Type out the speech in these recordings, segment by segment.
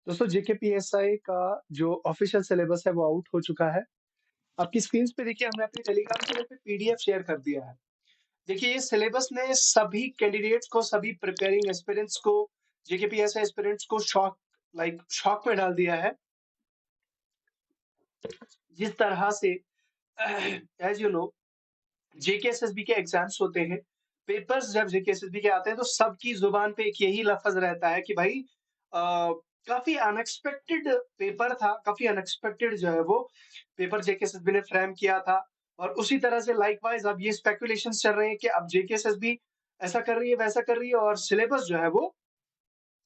दोस्तों जेकेपीएसआई का जो ऑफिशियल सिलेबस है वो आउट हो चुका है। आपकी स्क्रीन पे देखिए हमने अपने टेलीग्राम चैनल पे पीडीएफ शेयर कर दिया है। देखिए ये सिलेबस ने सभी कैंडिडेट्स को, सभी प्रिपेयरिंग एस्पिरेंट्स को, जेकेपीएसआई एस्पिरेंट्स को शॉक में डाल दिया है। जिस तरह से एज यू नो जेकेएसएसबी के एग्जाम्स होते हैं, पेपर्स जब जेकेएसएसबी के आते हैं तो सबकी जुबान पे एक यही लफ्ज रहता है कि भाई काफी अनएक्सपेक्टेड पेपर था, काफी अनएक्सपेक्टेड जो है वो पेपर जेकेएसएसबी ने फ्रेम किया था। और उसी तरह से लाइकवाइज अब ये स्पेकुलेशंस चल रहे हैं कि अब जेकेएसएसबी ऐसा कर रही है, वैसा कर रही है, और सिलेबस जो है वो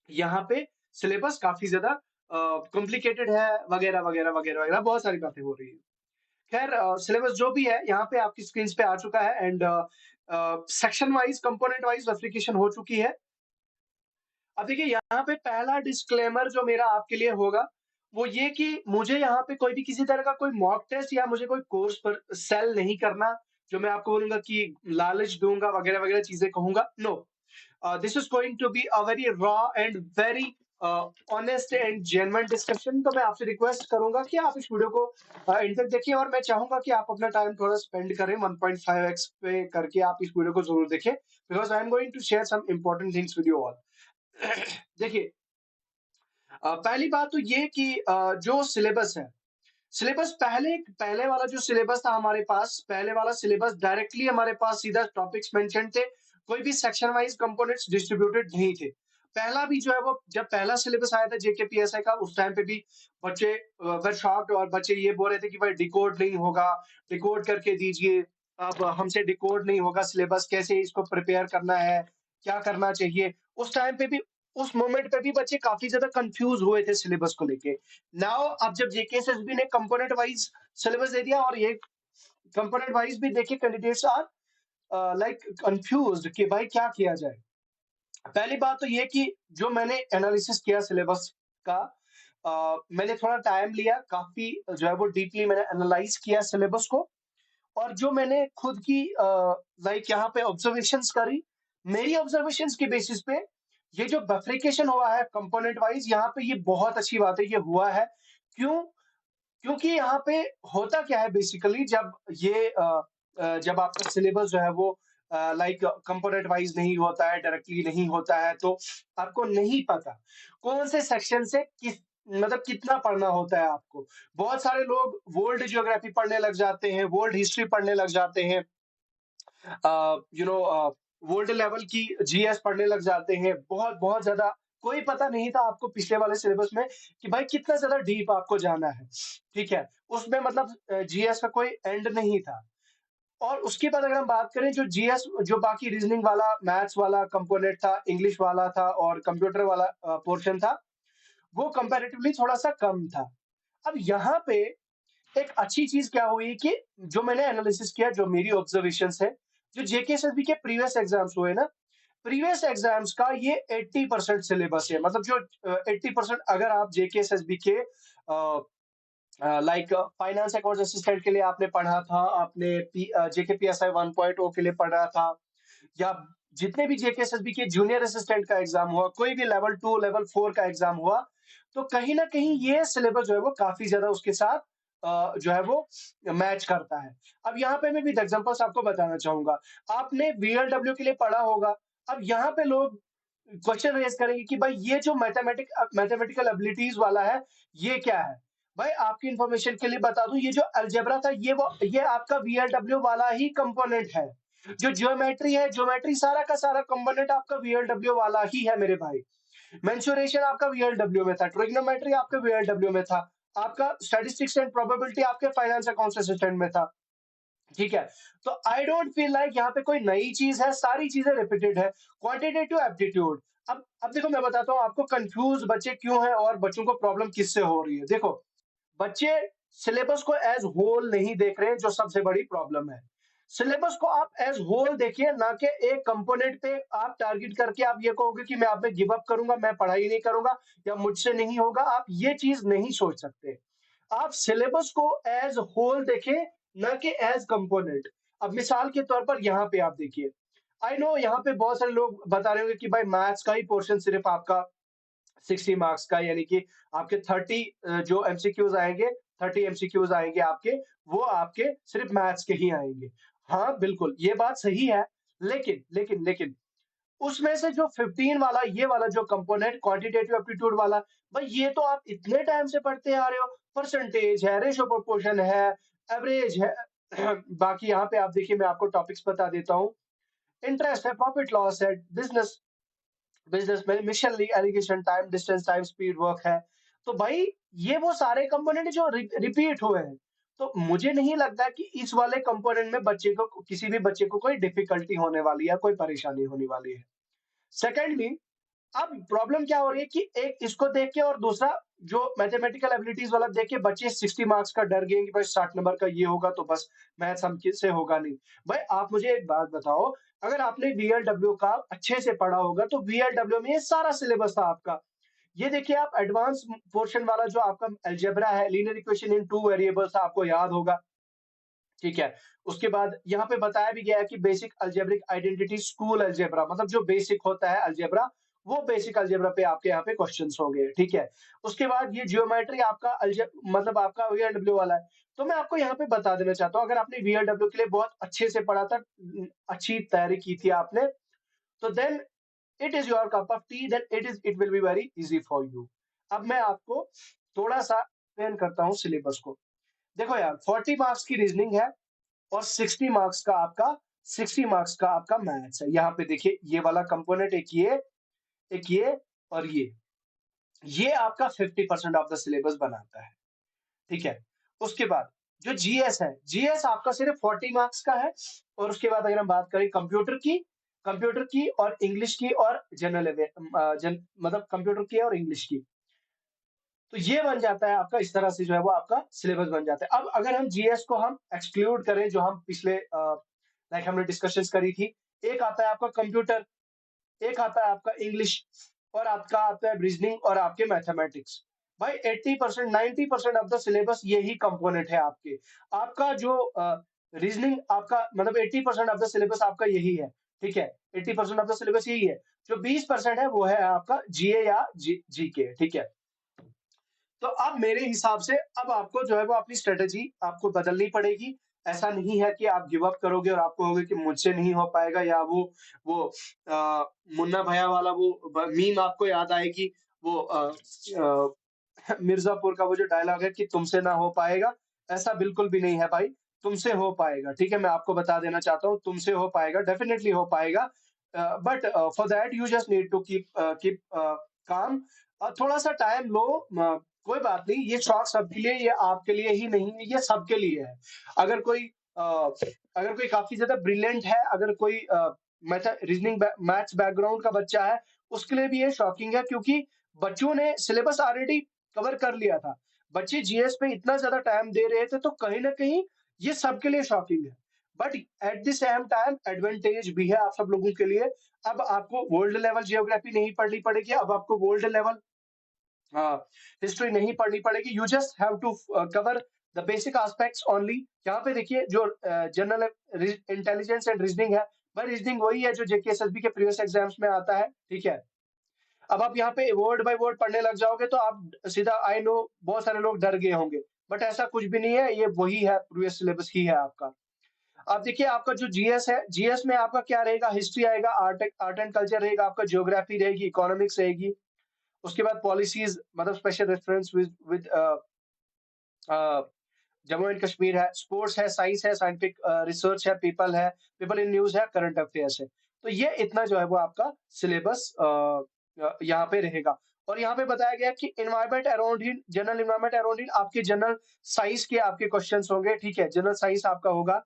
यहाँ पे सिलेबस काफी ज्यादा कॉम्प्लिकेटेड है, वगैरह वगैरह वगैरह वगैरह, बहुत सारी बातें हो रही है। खैर सिलेबस जो भी है यहाँ पे आपकी स्क्रीन पे आ चुका है, and section wise, component wise replication हो चुकी है। अब देखिए यहाँ पे पहला डिस्क्लेमर जो मेरा आपके लिए होगा वो ये कि मुझे यहाँ पे कोई भी किसी तरह का कोई मॉक टेस्ट या मुझे कोई कोर्स पर सेल नहीं करना, जो मैं आपको बोलूंगा कि लालच दूंगा वगैरह वगैरह चीजें कहूंगा। No, this is going to be a very raw and very honest and genuine discussion। तो मैं आपसे रिक्वेस्ट करूंगा कि आप इस वीडियो को एंड तक देखिए, और मैं चाहूंगा कि आप अपना टाइम थोड़ा स्पेंड करें 1.5x पे करके, आप इस वीडियो को जरूर देखें, because I am going to share some important things with you all. देखिए पहली बात तो ये कि जो सिलेबस है, सिलेबस पहले पहले वाला जो सिलेबस था हमारे पास, पहले वाला सिलेबस डायरेक्टली हमारे पास सीधा टॉपिक्स मेंशन थे, कोई भी सेक्शन वाइज कंपोनेंट्स डिस्ट्रीब्यूटेड नहीं थे। पहला भी जो है वो जब पहला सिलेबस आया था जेकेपीएसआई का, उस टाइम पे भी बच्चे वर शॉक्ड, और बच्चे ये बोल रहे थे कि भाई डिकोड नहीं होगा, डिकोड करके दीजिए। अब हमसे डिकोड नहीं होगा सिलेबस, कैसे इसको प्रिपेयर करना है, क्या करना चाहिए। उस टाइम पे भी, उस मोमेंट पे भी बच्चे काफी ज्यादा कंफ्यूज हुए थे सिलेबस को लेके। नाउ अब जब जेकेएसएसबी ने कंपोनेंट वाइज सिलेबस दे दिया, और ये कंपोनेंट वाइज भी देखिए कैंडिडेट्स आर लाइक कंफ्यूज्ड कि भाई क्या किया जाए। पहली बात तो ये कि जो मैंने एनालिसिस किया सिलेबस का, मैंने थोड़ा टाइम लिया, काफी जो है वो डीपली मैंने एनालाइज किया सिलेबस को, और जो मैंने खुद की लाइक यहाँ पे ऑब्जर्वेशंस करी, मेरी ऑब्जर्वेशंस के बेसिस पे ये जो बफरिकेशन हुआ है कंपोनेंट वाइज, यहाँ पे ये बहुत अच्छी बात है, ये हुआ है। क्यों? क्योंकि यहाँ पे होता क्या है बेसिकली, जब आपका सिलेबस जो है वो लाइक कंपोनेंट वाइज नहीं होता है, डायरेक्टली नहीं होता है, तो आपको नहीं पता कौन से सेक्शन से किस, मतलब कितना पढ़ना होता है आपको। बहुत सारे लोग वर्ल्ड ज्योग्राफी पढ़ने लग जाते हैं, वर्ल्ड हिस्ट्री पढ़ने लग जाते हैं, यू नो वर्ल्ड लेवल की जीएस पढ़ने लग जाते हैं, बहुत बहुत ज्यादा। कोई पता नहीं था आपको पिछले वाले सिलेबस में कि भाई कितना ज्यादा डीप आपको जाना है। ठीक है, उसमें मतलब जीएस का कोई एंड नहीं था। और उसके बाद अगर हम बात करें, जो जीएस, जो बाकी रीजनिंग वाला, मैथ्स वाला कंपोनेंट था, इंग्लिश वाला था, और कंप्यूटर वाला पोर्शन था, वो कंपैरेटिवली थोड़ा सा कम था। अब यहाँ पे एक अच्छी चीज क्या हुई कि जो मैंने एनालिसिस किया, जो मेरी ऑब्जर्वेशंस है, जो जेकेएसएसबी के प्रीवियस एग्जाम्स हुए ना, प्रीवियस एग्जाम्स का ये 80% सिलेबस है। मतलब जो 80%, अगर आप जेकेएसएसबी के लाइक फाइनेंस अकाउंट्स असिस्टेंट के लिए आपने पढ़ा था, आपने जेकेपीएसआई 1.0 के लिए पढ़ा था, या जितने भी जेकेएसएसबी के जूनियर असिस्टेंट का एग्जाम हुआ, कोई भी लेवल 2 लेवल 4 का एग्जाम हुआ, तो कहीं ना कहीं ये सिलेबस जो है वो काफी ज्यादा उसके साथ जो है वो मैच करता है। अब यहाँ पे मैं विद एग्जांपल्स आपको बताना चाहूंगा। आपने वीएलडब्ल्यू के लिए पढ़ा होगा। अब यहाँ पे लोग क्वेश्चन रेज करेंगे कि भाई ये जो मैथमेटिकल एबिलिटीज वाला है, ये क्या है। भाई आपकी इंफॉर्मेशन के लिए बता दूं, ये जो अलजेब्रा था, ये आपका वीएलडब्ल्यू वाला ही कंपोनेंट है। जो ज्योमेट्री है, ज्योमेट्री सारा का सारा कंपोनेंट आपका वीएलडब्ल्यू वाला ही है मेरे भाई। मेंसुरेशन आपका वीएलडब्ल्यू में था, ट्रिग्नोमेट्री आपके वीएलडब्ल्यू में था, आपका स्टैटिस्टिक्स एंड प्रोबेबिलिटी आपके फाइनेंस अकाउंट्स असिस्टेंट में था। ठीक है, तो आई डोंट फील लाइक यहाँ पे कोई नई चीज है, सारी चीजें रिपीटेड है। क्वांटिटेटिव एप्टीट्यूड, अब देखो मैं बताता हूँ आपको कंफ्यूज बच्चे क्यों हैं, और बच्चों को प्रॉब्लम किससे हो रही है। देखो, बच्चे सिलेबस को एज होल नहीं देख रहे हैं, जो सबसे बड़ी प्रॉब्लम है। सिलेबस को आप एज होल देखिए, ना कि एक कंपोनेंट पे आप टारगेट करके आप ये कहोगे कि मैं आप में गिव अप करूंगा, मैं पढ़ाई नहीं करूंगा, या मुझसे नहीं होगा। आप ये चीज नहीं सोच सकते। आप सिलेबस को एज होल देखें, ना कि एज कंपोनेंट। अब मिसाल के तौर पर यहाँ पे आप देखिए, आई नो यहाँ पे बहुत सारे लोग बता रहे होंगे कि भाई मैथ्स का ही पोर्शन सिर्फ आपका 60 मार्क्स का, यानी कि आपके 30 जो एमसीक्यूज़ आएँगे, 30 एमसीक्यूज़ आएँगे आपके, वो आपके सिर्फ़ मैथ्स के ही आएँगे। हाँ, बिल्कुल, ये बात सही है, लेकिन उसमें से जो 15 वाला, ये वाला जो कंपोनेंट क्वांटिटेटिव एप्टीट्यूड वाला, भाई ये तो आप इतने टाइम से पढ़ते आ रहे हो। परसेंटेज है, रेशियो प्रोपोर्शन है, एवरेज है। बाकी यहाँ पे आप देखिए, मैं आपको टॉपिक्स बता देता हूँ। इंटरेस्ट है, प्रॉफिट लॉस है, बिज़नेस बिज़नेस में mission alligation, time, distance, time, speed, work है। तो भाई ये वो सारे कंपोनेंट जो रिपीट हुए हैं। तो मुझे नहीं लगता कि इस वाले कंपोनेंट में बच्चे को, किसी भी बच्चे को कोई डिफिकल्टी होने वाली है, कोई परेशानी होने वाली है। सेकंडली, अब प्रॉब्लम क्या हो रही है कि एक इसको देख के और दूसरा जो मैथमेटिकल एबिलिटीज वाला देख के बच्चे 60 मार्क्स का डर गए कि भाई 60 नंबर का ये होगा तो बस मैथ्स हम से होगा नहीं। भाई आप मुझे एक बात बताओ, अगर आपने वीएलडब्ल्यू का अच्छे से पढ़ा होगा तो वीएलडब्ल्यू में ये सारा सिलेबस था आपका। ये देखिए, आप एडवांस पोर्शन वाला जो आपका अलजेब्रा है, linear equation in two variables, आपको याद होगा। ठीक है। उसके बाद यहाँ पे बताया भी गया है कि basic algebraic identity school algebra, मतलब जो बेसिक होता है अलजेब्रा, वो बेसिक अलजेब्रा पे आपके यहाँ पे क्वेश्चंस होंगे, ठीक है। उसके बाद ये जियोमेट्री आपका मतलब आपका वीएलडब्ल्यू वाला है। तो मैं आपको यहाँ पे बता देना चाहता हूँ, अगर आपने वीएलडब्ल्यू के लिए बहुत अच्छे से पढ़ा था, अच्छी तैयारी की थी आपने, तो then it is your cup of tea, then it will be very easy for you. अब मैं आपको थोड़ा सा एक्सप्लेन करता हूँ सिलेबस को। देखो यार, 40 मार्क्स की रीजनिंग है और 60 मार्क्स का आपका मैथ्स है। यहाँ पे देखिए, ये वाला कंपोनेंट, एक ये और ये आपका 50% ऑफ द सिलेबस बनाता है। ठीक है। उसके बाद जो जीएस है, जीएस आपका सिर्फ 40 मार्क्स का है। और उसके बाद अगर हम बात करें कंप्यूटर की और इंग्लिश की और मतलब कंप्यूटर की और इंग्लिश की, तो ये बन जाता है आपका, इस तरह से जो है वो आपका सिलेबस बन जाता है। अब अगर हम जीएस को हम एक्सक्लूड करें, जो हम पिछले लाइक हमने डिस्कशंस करी थी, एक आता है आपका कंप्यूटर, एक आता है आपका इंग्लिश, और आपका आता है रीजनिंग और आपके मैथमेटिक्स। भाई 80% 90% ऑफ द सिलेबस यही कंपोनेंट है आपके। आपका जो रीजनिंग आपका, मतलब 80% ऑफ द सिलेबस आपका यही है। ठीक है, 80% ऑफ द सिलेबस यही है। जो 20% है वो है आपका जीए या जीके। ठीक है। तो अब मेरे हिसाब से अब आपको जो है वो अपनी स्ट्रेटेजी आपको बदलनी पड़ेगी। ऐसा नहीं है कि आप गिव अप करोगे और आपको होगा कि मुझसे नहीं हो पाएगा, या वो मुन्ना भैया वाला वो मीम आपको याद आएगी, वो मिर्जापुर का वो जो डायलॉग है कि तुमसे ना हो पाएगा। ऐसा बिल्कुल भी नहीं है भाई, तुमसे हो पाएगा। ठीक है, मैं आपको बता देना चाहता हूँ, तुमसे हो पाएगा, डेफिनेटली हो पाएगा। But for that you just need to keep calm. थोड़ा सा टाइम लो। कोई बात नहीं, ये शौक सबके लिए, ये आपके लिए ही नहीं है, ये सबके लिए है। अगर कोई अगर कोई काफी ज्यादा ब्रिलियंट है, अगर कोई रीजनिंग मैथ्स बैकग्राउंड का बच्चा है, उसके लिए भी ये शॉकिंग है, क्योंकि बच्चों ने सिलेबस ऑलरेडी कवर कर लिया था। बच्चे जीएस पे इतना ज्यादा टाइम दे रहे थे, तो कहीं ना कहीं ये सबके लिए शॉकिंग है। But at the same time advantage भी है आप सब लोगों के लिए। अब आपको वर्ल्ड लेवल जियोग्राफी नहीं पढ़नी पड़ेगी, अब आपको वर्ल्ड लेवल हिस्ट्री नहीं पढ़नी पड़ेगी। You just have to cover the basic aspects only. यहाँ पे देखिए, जो जनरल इंटेलिजेंस एंड रीजनिंग है, भाई रीजनिंग वही है जो जेकेएसएसबी के प्रीवियस एग्जाम्स में आता है। ठीक है। अब आप यहाँ पे वर्ड बाय वर्ड पढ़ने लग जाओगे तो आप सीधा, आई नो बहुत सारे लोग डर गए होंगे, बट ऐसा कुछ भी नहीं है, ये वही है, प्रीवियस सिलेबस ही है आपका। आप देखिए, आपका जो जीएस है, जीएस में आपका क्या रहेगा, हिस्ट्री आएगा, आर्ट एंड कल्चर रहेगा, आपका ज्योग्राफी रहेगी, इकोनॉमिक्स रहेगी। उसके बाद पॉलिसीज, मतलब special reference with Jammu and Kashmir है, स्पोर्ट्स है, साइंस है, साइंटिफिक रिसर्च है, पीपल इन न्यूज है, करंट अफेयर्स है। तो ये इतना जो है वो आपका सिलेबस यहाँ पे रहेगा। और यहाँ पे बताया गया कि इन्वायरमेंट अराउंड ही, जनरल इन्वायरमेंट अराउंड ही आपके जनरल साइंस के आपके क्वेश्चंस होंगे। ठीक है, जनरल साइंस आपका होगा।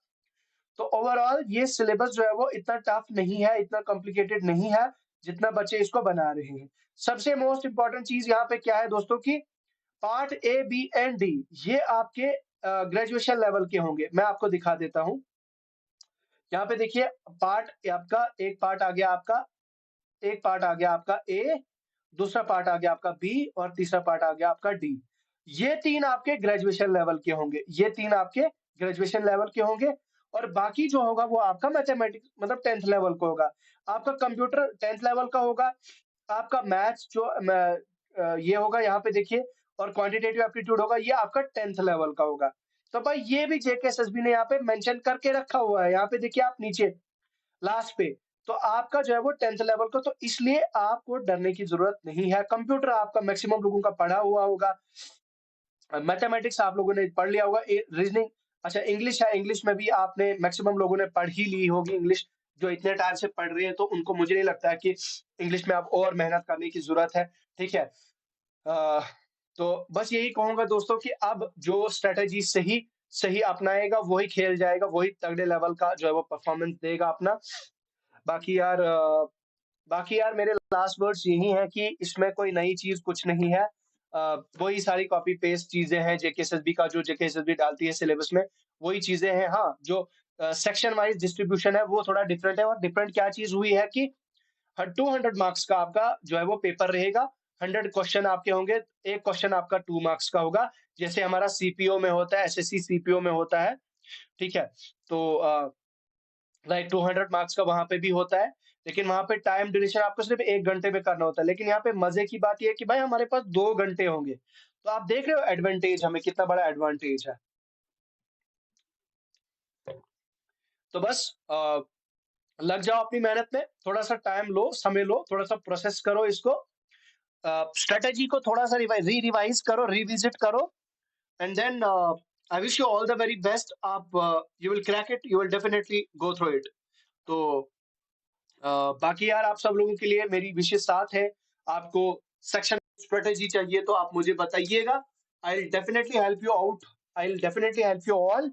तो ओवरऑल ये सिलेबस जो है वो इतना टफ नहीं है, इतना कॉम्प्लिकेटेड नहीं है, जितना बच्चे इसको बना रहे हैं। सबसे मोस्ट इंपॉर्टेंट चीज यहाँ पे क्या है दोस्तों, की part A, B and D, ये आपके ग्रेजुएशन लेवल के होंगे। मैं आपको दिखा देता हूँ। यहाँ पे देखिए, पार्ट आपका, एक पार्ट आ गया आपका ए, दूसरा पार्ट आ गया आपका बी, और तीसरा पार्ट आ गया आपका डी। ये तीन आपके ग्रेजुएशन लेवल के होंगे, ये तीन आपके ग्रेजुएशन लेवल के होंगे। और बाकी जो होगा वो आपका मैथमेटिक्स, मतलब 10th लेवल का होगा। आपका कंप्यूटर 10th लेवल का होगा। आपका मैथ्स जो ये होगा यहाँ पे देखिए और क्वांटिटेटिव एप्टीट्यूड होगा, ये आपका 10th लेवल का होगा। तो भाई ये भी जेकेएसएसबी ने यहाँ पे मेंशन करके रखा हुआ है, यहाँ पे देखिए आप नीचे लास्ट पे। तो आपका जो है वो 10th लेवल का, तो इसलिए आपको डरने की ज़रूरत नहीं है। कंप्यूटर आपका मैक्सिमम लोगों का पढ़ा हुआ होगा। मैथमेटिक्स आप लोगों ने पढ़ लिया होगा। रीजनिंग, अच्छा इंग्लिश है, इंग्लिश में भी आपने मैक्सिमम लोगों ने पढ़ ही ली होगी इंग्लिश, जो इतने टाइम से पढ़ रहे हैं, तो उनको मुझे नहीं लगता है कि इंग्लिश में आप और मेहनत करने की ज़रूरत है, ठीक है? अ, तो बस यही कहूँगा दोस्तों कि अब जो स्ट्रैटेजी सही सही अपनाएगा, वही खेल जाएगा, वही तगड़े लेवल का जो है वो परफॉर्मेंस देगा अपना। बाकी यार बाकी यार मेरे लास्ट वर्ड्स यही हैं कि इसमें कोई नई चीज़ कुछ नहीं है। वही सारी कॉपी पेस्ट चीज़ें हैं जेकेएसएसबी का, जो जेकेएसएसबी डालती है सिलेबस में, वही चीज़ें हैं। हाँ, जो सेक्शन वाइज़ डिस्ट्रीब्यूशन है वो थोड़ा डिफरेंट है, और डिफरेंट क्या चीज़ हुई है कि 200 मार्क्स का आपका जो है वो पेपर रहेगा। 100 क्वेश्चन आपके होंगे, 1 क्वेश्चन आपका 2 मार्क्स का होगा। जैसे हमारा सीपीओ में होता है, एसएससी सीपीओ में होता है, ठीक है? तो लाइक 200 मार्क्स का वहाँ पे भी होता है, लेकिन वहाँ पे टाइम ड्यूरेशन आपको सिर्फ़ 1 घंटे में करना होता है। लेकिन यहाँ पे मज़े की बात ये है कि भाई हमारे पास 2 घंटे होंगे। तो आप देख रहे हो एडवांटेज, हमें कितना बड़ा एडवांटेज है। तो बस लग जाओ अपनी मेहनत में, थोड़ा-सा टाइम लो, समय लो, थोड़ा-सा प्रोसेस करो इसको। स्ट्रैटेजी को थोड़ा-सा रिवाइज़ करो, रिविज़िट करो, and then I wish you all the very best. आप you will crack it, you will definitely go through it. तो अ, बाकी यार आप सब लोगों के लिए मेरी विशेष साथ है। आपको सेक्शन स्ट्रैटेजी चाहिए तो आप मुझे बताइएगा। I will definitely help you out. I will definitely help you all.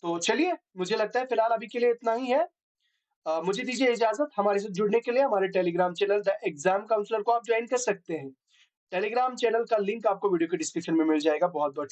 तो चलिए, मुझे लगता है फिलहाल अभी के लिए इतना ही है। मुझे दीजिए इजाज़त। हमारे साथ जुड़ने के लिए हमारे Telegram channel the exam counsellor को आप जॉइन कर सकते हैं। टेलीग्राम चैनल का लिंक आपको वीडियो के डिस्क्रिप्शन में मिल जाएगा। बहुत-बहुत